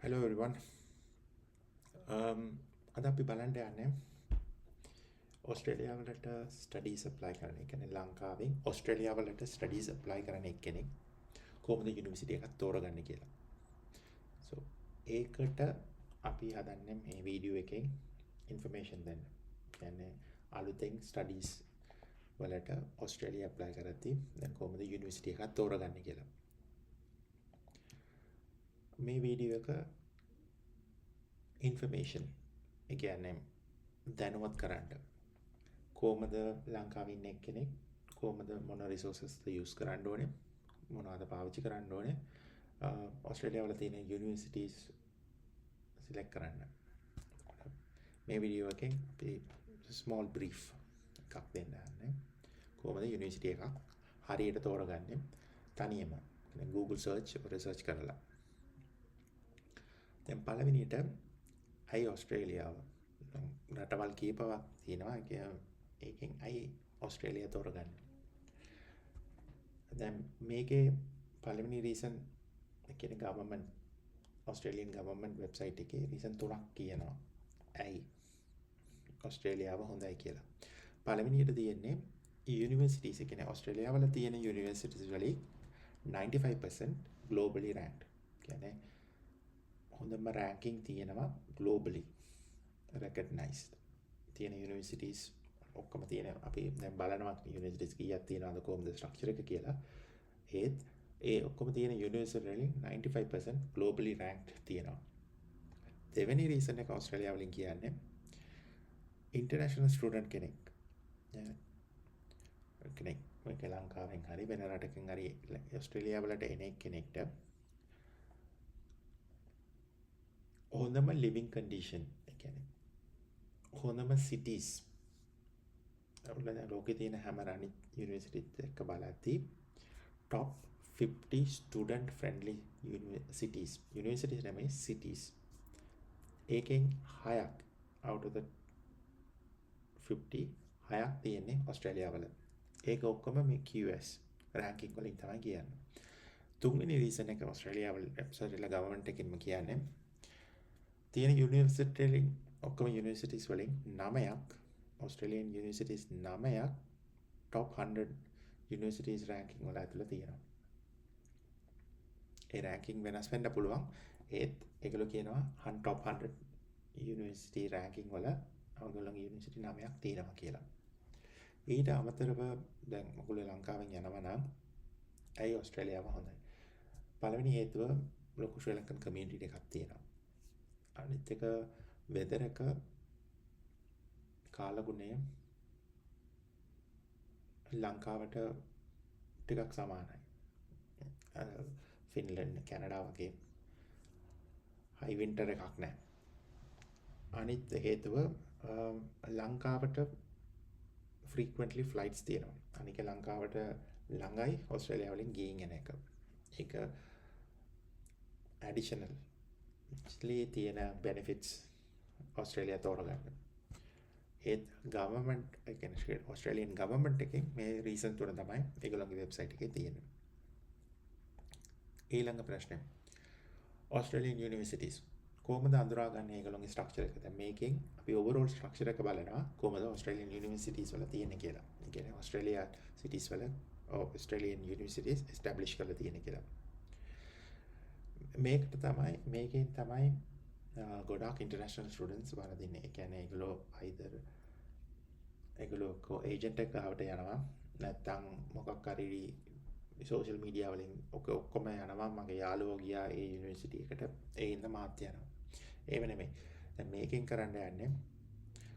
Hello everyone. අද අපි බලන්න යන්නේ ඔස්ට්‍රේලියාවලට ස්ටඩීස් ඇප්ලයි කරන එක. කියන්නේ ලංකාවෙන් ඔස්ට්‍රේලියාවලට ස්ටඩීස් ඇප්ලයි කරන එක්කෙනෙක් කොහොමද යුනිවර්සිටි එකක් තෝරගන්නේ කියලා. So ඒකට අපි හදන්නේ මේ වීඩියෝ එකෙන් ඉන්ෆර්මේෂන් දෙන්න. කියන්නේ අලුතෙන් ස්ටඩීස් වලට ඔස්ට්‍රේලියා ඇප්ලයි කරද්දී දැන් කොහොමද යුනිවර්සිටි එකක් තෝරගන්නේ කියලා. මේ වීඩියෝ එක ඉන්ෆර්මේෂන් ඒ කියන්නේ දැනුවත් කරන්න කොහොමද ලංකාවේ ඉන්න කෙනෙක් කොහොමද මොන රිසෝසස් යූස් කරන්න ඕනේ මොනවද පාවිච්චි කරන්න ඕනේ ඔස්ට්‍රේලියාවල තියෙන යුනිවර්සිටීස් සිලෙක්ට් කරන්න. මේ වීඩියෝ එකෙන් අපි ස්මෝල් බ්‍රීෆ් එකක් දෙන්න යන්නේ කොහොමද යුනිවර්සිටි එකක් හරියට තෝරගන්නේ තනියම Google search රිසර්ච් කරලා. දැන් පළවෙනියට ඇයි ඔස්ට්‍රේලියාව රටවල් කීපයක් තියෙනවා ඒකෙන් ඇයි ඔස්ට්‍රේලියා තෝරගන්නේ. දැන් මේකේ පළවෙනි රීසන් කියන්නේ ගවර්න්මන්ට් ඔස්ට්‍රේලියන් ගවර්න්මන්ට් වෙබ්සයිට් එකේ රීසන් තුනක් කියනවා ඇයි ඔස්ට්‍රේලියාව හොඳයි කියලා. පළවෙනියට තියෙන්නේ යුනිවර්සිටීස් කියන්නේ ඔස්ට්‍රේලියාවල තියෙන යුනිවර්සිටීස් වලින් 95% globally ranked. කියන්නේ හොඳම රෑන්කින් තියෙනවා globally recognized තියෙන යුනිවර්සිටීස් ඔක්කොම තියෙන අපි දැන් බලනවා යුනිවර්සිටීස් කීයක් තියෙනවද කොහොමද ස්ට්‍රක්චර් එක කියලා. ඒත් ඒ ඔක්කොම තියෙන යුනිවර්සිටි වලින් 95% globally ranked තියෙනවා. දෙවෙනි රීසන් එක ඔස්ට්‍රේලියාව වලින් කියන්නේ international student කෙනෙක් මේක ලංකාවෙන් හරි වෙන රටකින් හරි ඔස්ට්‍රේලියාව වලට එන කෙනෙක්ට හොඳම living condition ඒ කියන්නේ හොඳම cities ලෝකේ තියෙන හැම අනිත් යුනිවර්සිටිත් එක්ක බලද්දී top 50 student friendly universities නෙමෙයි cities ඒකෙන් 6ක් out of the 50 6ක් තියෙන්නේ ඔස්ට්‍රේලියාවල. ඒක ඔක්කොම මේ QS ranking වලින් තමයි කියන්නේ. තුන්වෙනි රීසන් එක ඔස්ට්‍රේලියාවල ගවර්න්මන්ට් එකකින්ම කියන්නේ තියෙන යුනිවර්සිටි වලින් ඔක්කොම යුනිවර්සිටීස් වලින් 9ක් Australian universities 9ක් top 100 universities ranking වල ඇතුළේ තියෙනවා. ඒ රෑන්කින් වෙනස් වෙන්න පුළුවන්. ඒත් ඒගොල්ලෝ කියනවා top 100 යුනිවර්සිටි රෑන්කින් වල ඔයගොල්ලෝගේ යුනිවර්සිටි 9ක් තියෙනවා කියලා. ඊට අමතරව දැන් ඔයගොල්ලෝ ලංකාවෙන් යනවා නම් ඇයි ඔස්ට්‍රේලියාව හොඳයි? පළවෙනි හේතුව ලොකු ශ්‍රී ලංකන් කමියුනිටි එකක් තියෙනවා. අනිත් එක වෙදර් එක කාලගුණය ලංකාවට ටිකක් සමානයි. ෆින්ලන්ඩ් කැනඩා වගේ හයි වින්ටර් එකක් නැහැ. අනිත් හේතුව ලංකාවට frequently flights තියෙනවා. අනික ලංකාවට ළඟයි ඔස්ට්‍රේලියාව වලින් ගිහින් එන එක. ඒක additional තියෙන benefits ඔස්ට්‍රේලියා තෝරගන්න. ඒත් ගවර්න්මන්ට් කියන්නේ ඔස්ට්‍රේලියන් ගවර්න්මන්ට් එකෙන් මේ රීසන් තුන තමයි ඒගොල්ලන්ගේ වෙබ්සයිට් එකේ තියෙන්නේ. ඊළඟ ප්‍රශ්නේ ඔස්ට්‍රේලියන් යුනිවර්සිටීස් කොහොමද අඳුරාගන්නේ ඒගොල්ලන්ගේ ස්ට්‍රක්චර් එක? දැන් මේකෙන් අපි ඕවරෝල් ස්ට්‍රක්චර් එක බලනවා කොහොමද ඔස්ට්‍රේලියන් යුනිවර්සිටීස් වල තියෙන්නේ කියලා. ඒ කියන්නේ ඔස්ට්‍රේලියා සිටීස් වල ඔස්ට්‍රේලියන් යුනිවර්සිටීස් එස්ටැබ්ලිෂ් කරලා තියෙන්නේ කියලා. මේකෙන් තමයි ගොඩාක් ඉන්ටර්නැෂනල් ස්ටුඩන්ට්ස් වරදින්නේ. ඒ කියන්නේ ඒගොල්ලෝ ඒජන්ට් එක ගාවට යනවා නැත්නම් මොකක් හරි සෝෂල් මීඩියා වලින් ඔක්කොම යනවා මගේ යාළුවෝ ගියා ඒ යුනිවර්සිටි එකට ඒ ඉන්න මාත් යනවා. ඒව නෙමෙයි. දැන් මේකෙන් කරන්න යන්නේ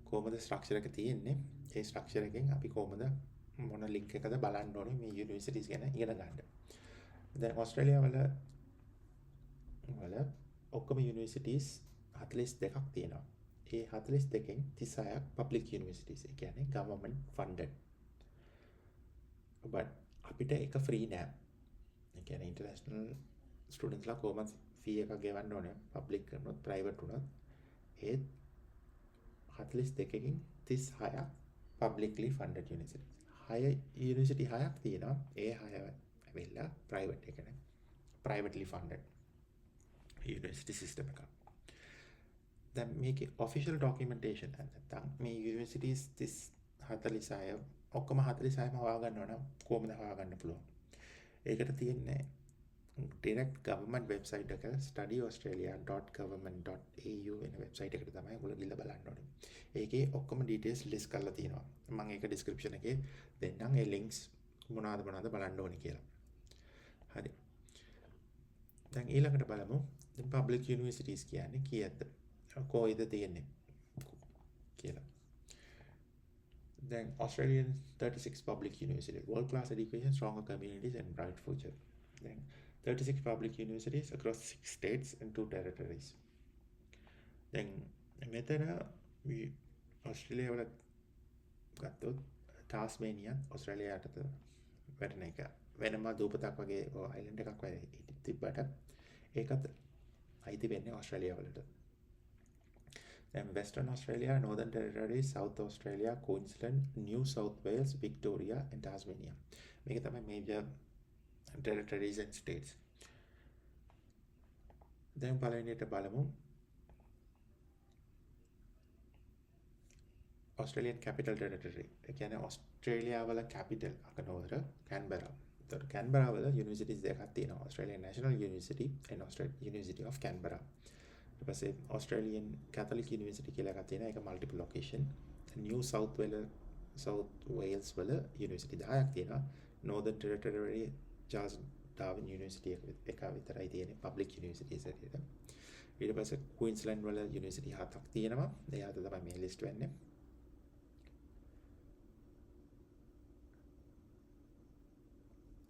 කොහොමද ස්ට්‍රක්චර් එක තියෙන්නේ? ඒ ස්ට්‍රක්චර් එකෙන් අපි කොහොමද මොන ලින්ක් එකද බලන්න ඕනේ මේ යුනිවර්සිටීස් ගැන ඉගෙන ගන්න. දැන් ඔස්ට්‍රේලියාව වල ඔක්කොම යුනිවර්සිටීස් 42ක් තියෙනවා. ඒ 42කින් 36ක් පබ්ලික් යුනිවර්සිටීස්. ඒ කියන්නේ government funded. but අපිට ඒක ෆ්‍රී නෑ. ඒ කියන්නේ ඉන්ටර්නැෂනල් ස්ටුඩන්ට්ස්ලා කොහොමද ෆී එකක් ගෙවන්න ඕනේ පබ්ලික් කරනොත් ප්‍රයිවට් උනොත්. ඒත් 42කින් 36ක් publicly funded universities. 6 යුනිවර්සිටි 6ක් තියෙනවා. ඒ 6 ඇවිල්ලා ප්‍රයිවට් එකනේ. privately funded. යුනිවර්සිටි සිස්ටම් එකක්. දැන් මේකේ ඔෆිෂල් ඩොකියුමන්ටේෂන් නැත්නම් මේ යුනිවර්සිටිස් 46 ඔක්කොම 46ම හොයාගන්න ඕන කොහොමද හොයාගන්න පුළුවන්. ඒකට තියෙන්නේ direct government website එක studyaustralia.government.au වෙන website එකට තමයි ඔයගොල්ලෝ ගිහලා බලන්න ඕනේ. ඒකේ ඔක්කොම details list කරලා තියෙනවා. මම ඒක description එකේ දෙන්නම් ඒ links මොනවාද බලන්න ඕනේ කියලා. හරි. දැන් ඊළඟට බලමු දැන් public universities කියන්නේ කීයද? කොයිද තියෙන්නේ කියලා. Then Australian 36 public universities, world-class education, stronger communities and bright future. Then 36 public universities across 6 states and 2 territories. Then මෙතන ඔස්ට්‍රේලියාව වල ගත්තොත් ටාස්මේනියා ඔස්ට්‍රේලියාවට වැටෙන එක වෙනම දූපතක් වගේ අයිලන්ඩ් එකක් වගේ තිබ්බට ඒකත් අයිති වෙන්නේ ඔස්ට්‍රේලියාව වලට. Then Western Australia, Northern Territory, South Australia, Queensland, New South Wales, Victoria and Tasmania. මේක තමයි major territories and states. දැන් පළවෙනියට බලමු Australian Capital Territory. ඒ කියන්නේ ඔස්ට්‍රේලියාව වල capital අකනවර Canberra. ඒතකොට Canberra වල universities දෙකක් තියෙනවා. Australian National University and Australian University of Canberra. ඊට පස්සේ Australian Catholic University කියලා එකක් තියෙනවා. ඒක multiple location. New South Wales වල university 10ක් තියෙනවා. Northern Territory Charles Darwin University එක විතරයි තියෙන්නේ public universities හැටියට. ඊට පස්සේ Queensland වල university 7ක් තියෙනවා. ඒ හත තමයි මේ list වෙන්නේ.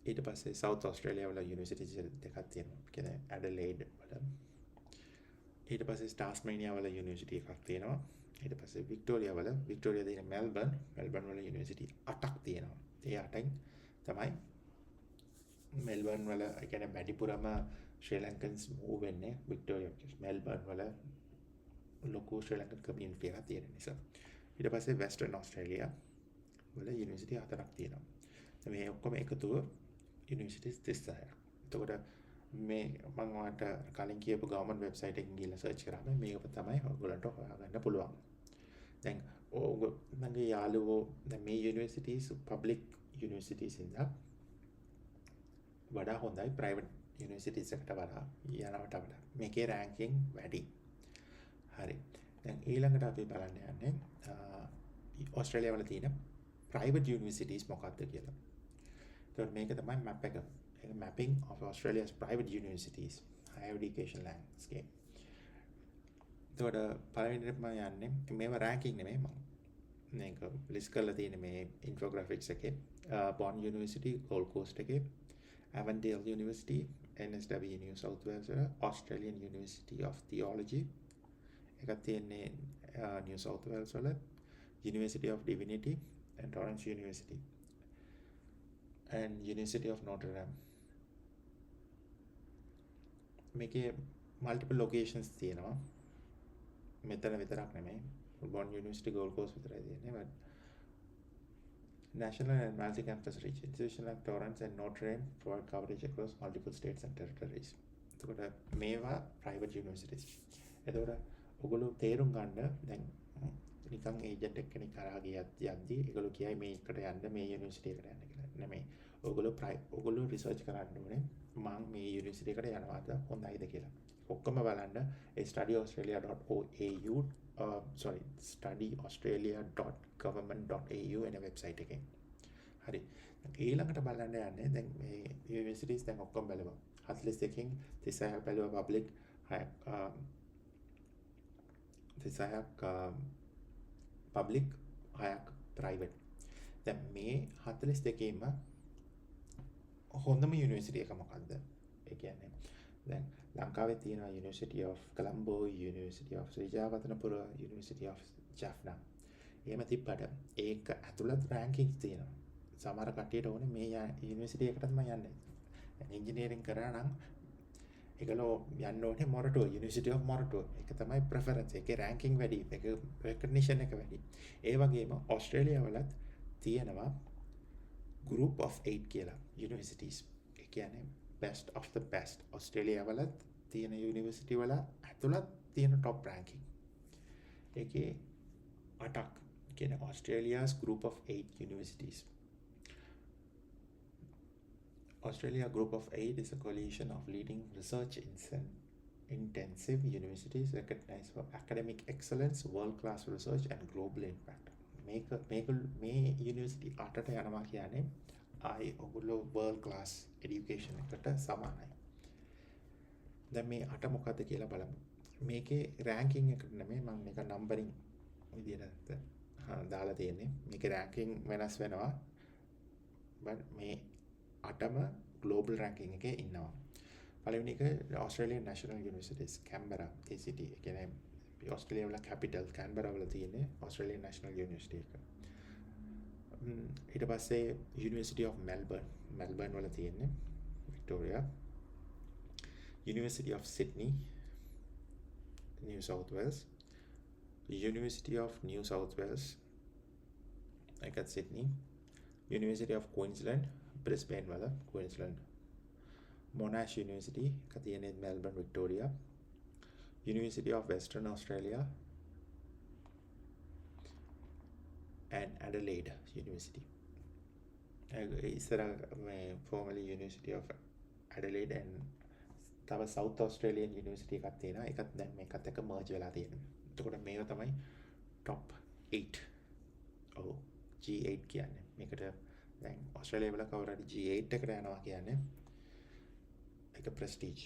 ඊට පස්සේ South Australia වල universities දෙකක් තියෙනවා. කියන්නේ Adelaide වල. ඊට පස්සේ ටාස්මේනියා වල යුනිවර්සිටි එකක් තියෙනවා. ඊට පස්සේ වික්ටෝරියා තියෙන මෙල්බර්න් වල යුනිවර්සිටි 8ක් තියෙනවා. ඒ 8න් තමයි මෙල්බර්න් වල ඒ කියන්නේ වැඩිපුරම ශ්‍රී ලංකන්ස් මූව් වෙන්නේ වික්ටෝරියා මෙල්බර්න් වල ලොකු ශ්‍රී ලංකන් කමියුනිටි එකක් තියෙන නිසා. ඊට පස්සේ වෙස්ටර්න් ඕස්ට්‍රේලියා වල යුනිවර්සිටි 4ක් තියෙනවා. මේ ඔක්කොම එකතුව යුනිවර්සිටිස් 36ක්. එතකොට මේ මම ඔයාලට කලින් කියපු ගවර්න්මන්ට් වෙබ්සයිට් එකකින් ගිහලා සර්ච් කරාම මේක තමයි ඔයගොල්ලන්ට හොයාගන්න පුළුවන්. දැන් මගේ යාළුවෝ දැන් මේ යුනිවර්සිටිස් පබ්ලික් යුනිවර්සිටිස් ඉඳලා වඩා හොඳයි ප්‍රයිවට් යුනිවර්සිටිස් එකට වඩා යනවට වඩා. මේකේ රෑන්කින් වැඩි. හරි. දැන් ඊළඟට අපි බලන්න යන්නේ ඕස්ට්‍රේලියාව වල තියෙන ප්‍රයිවට් යුනිවර්සිටිස් මොකක්ද කියලා. ඒතකොට මේක තමයි මැප් එක. Mapping of Australia's private universities, higher education landscape. එතකොට පළවෙනිට මම යන්නේ මේව රෑන්කින් නෙමෙයි මම මේක ලිස්ට් කරලා තියෙන මේ ඉන්ෆෝග්‍රැෆික්ස් එකේ Bond University Gold Coast එකේ Avondale University NSW New South Wales Australian University of Theology එකක් තියෙන්නේ New South Wales වල University of Divinity and Torrens University and University of Notre Dame. මේකේ multiple locations තියෙනවා. මෙතන විතරක් නෙමෙයි. Bond University Gold Coast විතරයි තියෙන්නේ. But national and multi-campus reach institutions like Torrens and Notre Dame provide coverage across multiple states and territories. එතකොට මේවා private universities. එතකොට ඔයගොල්ලෝ තේරුම් ගන්න දැන් නිකන් ඒජන්ට් එක්කෙනෙක් කරා යද්දී ඒගොල්ලෝ කියයි මේකට යන්න මේ යුනිවර්සිටි එකට යන්න කියලා. නෙමෙයි. ඔයගොල්ලෝ රිසර්ච් කරන්න ඕනේ මම මේ යුනිවර්සිටි එකට යනවාද හොඳයිද කියලා. ඔක්කොම බලන්න ඒ studyaustralia.au studyaustralia.government.au එන වෙබ්සයිට් එකෙන්. හරි. ඊළඟට බලන්න යන්නේ දැන් මේ යුනිවර්සිටිස් දැන් ඔක්කොම බලනවා. 42කින් 36ක් බලුවා පබ්ලික් 36ක් පබ්ලික් 6ක් ප්‍රයිවට්. දැන් මේ 42ෙම හොඳම යුනිවර්සිටි එක මොකක්ද? ඒ කියන්නේ දැන් ලංකාවේ තියෙනවා University of Colombo, University of Sri Jawatanapura, University of Jaffna. එහෙම තිබ්බට ඒක ඇතුළත් රෑන්කින්ස් තියෙනවා. සමහර කට්ටියට ඕනේ මේ යුනිවර්සිටි එකට තමයි යන්නේ. ඉංජිනේරින් කරා නම් ඒකලෝ යන්න ඕනේ මොරටුව University of Moratua. ඒක තමයි ප්‍රෙෆරන්ස්. ඒකේ රෑන්කින් වැඩි. ඒක රෙකග්නිෂන් එක වැඩි. ඒ වගේම ඕස්ට්‍රේලියාව වලත් තියෙනවා group of 8 කියලා universities. ඒ කියන්නේ best of the best. ඕස්ට්‍රේලියාව වලත් තියෙන යුනිවර්සිටි වල ඇතුළත් තියෙන top ranking. ඒකේ 8ක් කියන්නේ Australia's group of 8 universities. Australia Group of 8 is a coalition of leading research intensive universities recognized for academic excellence, world-class research and global impact. මේ university 8ට යනවා කියන්නේ ආයි ඔගොල්ලෝ world-class education එකට සමානයි. දැන් මේ 8 මොකද්ද කියලා බලමු. මේකේ ranking එකට නෙමෙයි මම මේක numbering විදියට දාලා තියෙන්නේ. මේකේ ranking වෙනස් වෙනවා. but මේ 8ම global ranking එකේ ඉන්නවා. පළවෙනි එක Australian National Universities Canberra ACT කියන්නේ Australia වල capital Canberra වල තියෙන්නේ Australian National University එක. ඊට පස්සේ University of Melbourne වල තියෙන්නේ Victoria. University of Sydney New South Wales. University of New South Wales එකත් Sydney. University of Queensland Brisbane wala Queensland. Monash University ka තියෙන්නේ Melbourne Victoria. University of Western Australia and Adelaide University. ඉස්සර මේ formerly University of Adelaide and තව South Australian University එකක් තියෙනවා. ඒකත් දැන් මේකත් එක්ක merge වෙලා තියෙනවා. එතකොට මේවා තමයි top 8. ඔව් G8 කියන්නේ. මේකට දැන් ඔස්ට්‍රේලියාව වල කවුරු හරි G8 එකට යනවා කියන්නේ ඒක prestige.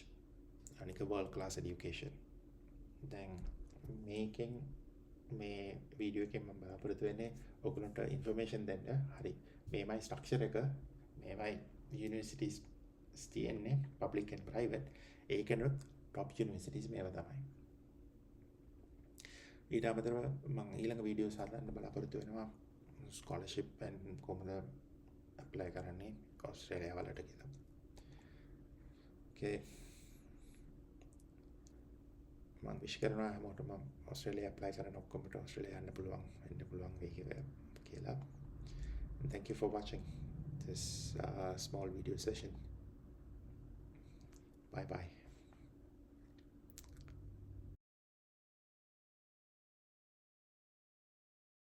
අනික world class education. දැන් මේකෙන් මේ වීඩියෝ එකෙන් මම බලාපොරොත්තු වෙන්නේ ඔයගොල්ලන්ට information දෙන්න. හරි. මේමයි structure එක. මේමයි universities තියෙන්නේ public and private. ඒකනොත් top universities මේවා තමයි. ඊට අමතරව මම ඊළඟ වීඩියෝස් හදන්න බලාපොරොත්තු වෙනවා scholarship and කොහොමද apply කරන්නේ ඔස්ට්‍රේලියාව වලට කියලා. Okay. මම විශ් කරනවා හැමෝටම ඔස්ට්‍රේලියා apply කරන ඔක්කොමට ඔස්ට්‍රේලියා යන්න පුළුවන් වෙයි කියලා. Thank you for watching this small video session. Bye bye.